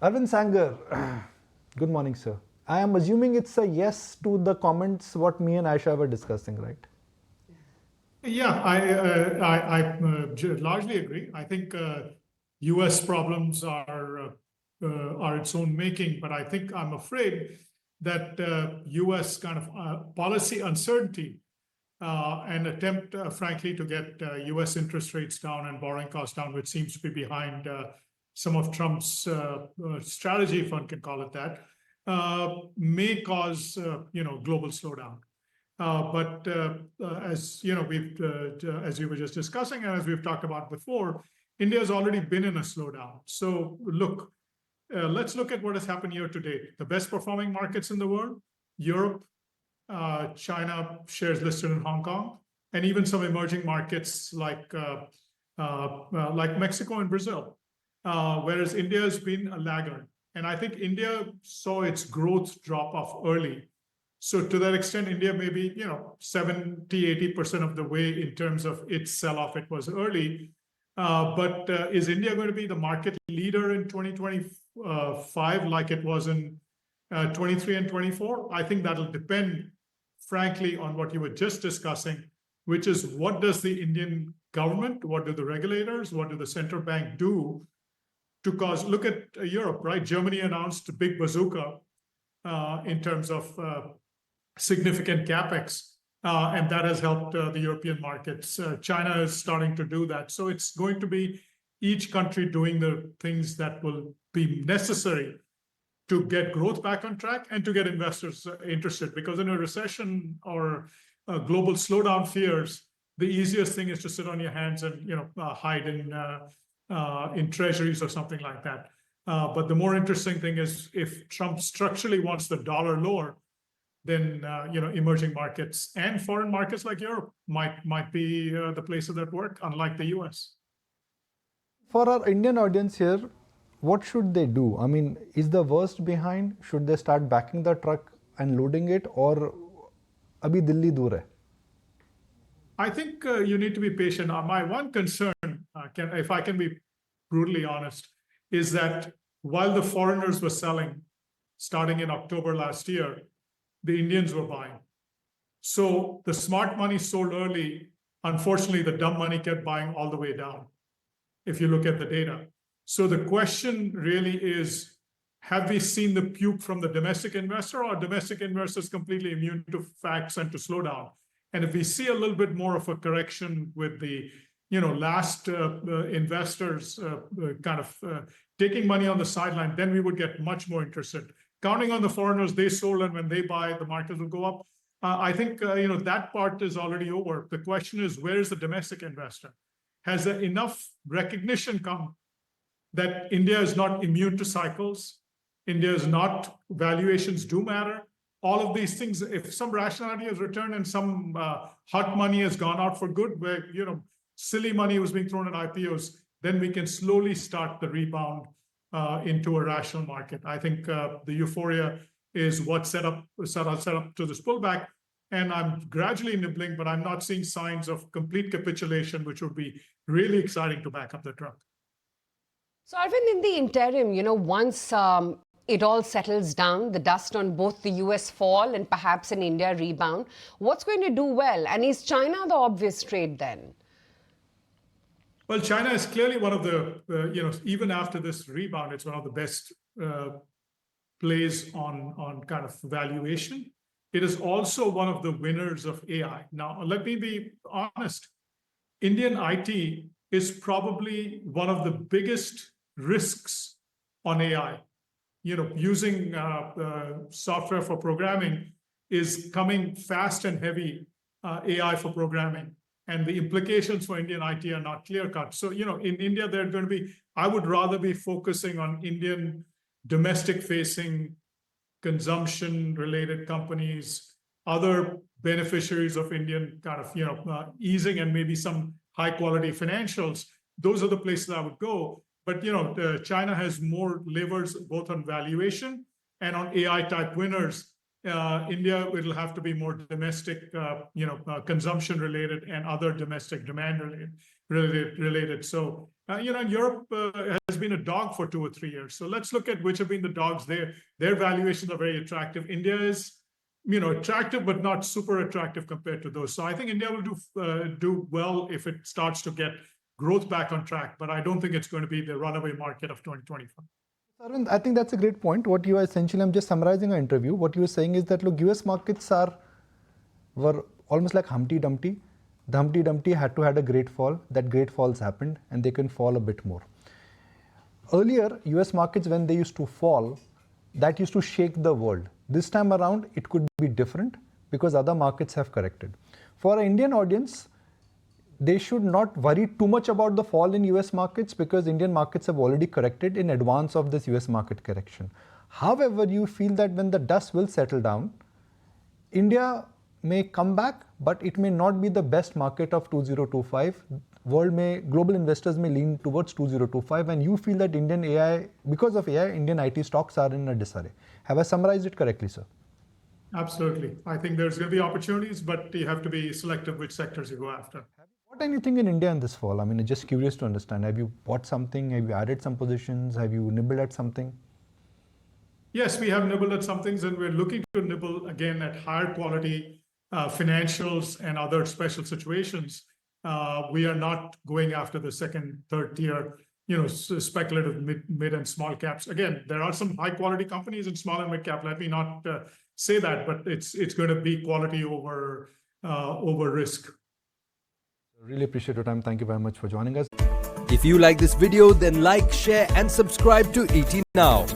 Arvind Sanger, good morning, sir. I am assuming it's a yes to the comments what me and Aisha were discussing, right? Yeah, I largely agree. I think U.S. problems are its own making, but I think I'm afraid that U.S. kind of policy uncertainty and attempt, frankly, to get U.S. interest rates down and borrowing costs down, which seems to be behind some of Trump's strategy, if one can call it that, may cause global slowdown. But as you know, as you were just discussing, and as we've talked about before, India has already been in a slowdown. So look, let's look at what has happened year to date. The best performing markets in the world: Europe, China, shares listed in Hong Kong, and even some emerging markets like Mexico and Brazil. Whereas India has been a laggard, and I think India saw its growth drop off early. So to that extent, India may be, 70-80% of the way in terms of its sell-off. It was early. But is India going to be the market leader in 2025 like it was in 23 and 24? I think that'll depend, frankly, on what you were just discussing, which is what does the Indian government, what do the regulators, what do the central bank do to cause, look at Europe, right? Germany announced a big bazooka in terms of significant capex, and that has helped the European markets. China is starting to do that. So it's going to be each country doing the things that will be necessary to get growth back on track and to get investors interested. Because in a recession or global slowdown fears, the easiest thing is to sit on your hands and hide in treasuries or something like that. But the more interesting thing is if Trump structurally wants the dollar lower, then emerging markets and foreign markets like Europe might be the places that work, unlike the US. For our Indian audience here, what should they do? I mean, is the worst behind? Should they start backing the truck and loading it, or abhi Delhi dur hai? I think you need to be patient. My one concern, if I can be brutally honest, is that while the foreigners were selling starting in October last year, the Indians were buying. So the smart money sold early. Unfortunately, the dumb money kept buying all the way down, if you look at the data. So the question really is, have we seen the puke from the domestic investor, or are domestic investors completely immune to facts and to slowdown? And if we see a little bit more of a correction with the last investors kind of taking money on the sideline, then we would get much more interested. Counting on the foreigners, they sold, and when they buy, the market will go up. I think that part is already over. The question is, where is the domestic investor? Has there enough recognition come that India is not immune to cycles? India is not, valuations do matter. All of these things, if some rationality has returned and some hot money has gone out for good, where silly money was being thrown at IPOs, then we can slowly start the rebound into a rational market. I think the euphoria is what set up to this pullback, and I'm gradually nibbling, but I'm not seeing signs of complete capitulation, which would be really exciting to back up the truck. So, Arvind, in the interim, once it all settles down, the dust on both the US fall and perhaps in India rebound, what's going to do well? And is China the obvious trade then? Well, China is clearly one of the, even after this rebound, it's one of the best plays on kind of valuation. It is also one of the winners of AI. Now, let me be honest. Indian IT is probably one of the biggest risks on AI. Using software for programming is coming fast and heavy, AI for programming. And the implications for Indian IT are not clear-cut. So, in India, they're going to be, I would rather be focusing on Indian domestic-facing consumption-related companies, other beneficiaries of Indian kind of, easing and maybe some high-quality financials. Those are the places I would go. But, China has more levers both on valuation and on AI-type winners. India, it'll have to be more domestic, consumption related and other domestic demand related. So Europe has been a dog for 2 or 3 years. So let's look at which have been the dogs there. Their valuations are very attractive. India is, attractive, but not super attractive compared to those. So I think India will do well if it starts to get growth back on track. But I don't think it's going to be the runaway market of 2025. Arvind, I think that's a great point. What you are essentially, I'm just summarizing our interview. What you were saying is that, look, US markets were almost like Humpty Dumpty. The Humpty Dumpty had a great fall. That great falls happened, and they can fall a bit more. Earlier, US markets, when they used to fall, that used to shake the world. This time around, it could be different because other markets have corrected. For our Indian audience, they should not worry too much about the fall in US markets because Indian markets have already corrected in advance of this US market correction. However, you feel that when the dust will settle down, India may come back, but it may not be the best market of 2025. Global investors may lean towards 2025, and you feel that Indian AI, because of AI, Indian IT stocks are in a disarray. Have I summarized it correctly, sir? Absolutely. I think there's going to be opportunities, but you have to be selective which sectors you go after. Have you bought anything in India in this fall? I mean, just curious to understand. Have you bought something? Have you added some positions? Have you nibbled at something? Yes, we have nibbled at some things, and we're looking to nibble again at higher quality financials and other special situations. We are not going after the second, third tier, speculative mid and small caps. Again, there are some high quality companies in small and mid cap. Let me not say that, but it's going to be quality over risk. Really appreciate your time. Thank you very much for joining us. If you like this video, then like, share and subscribe to ET Now.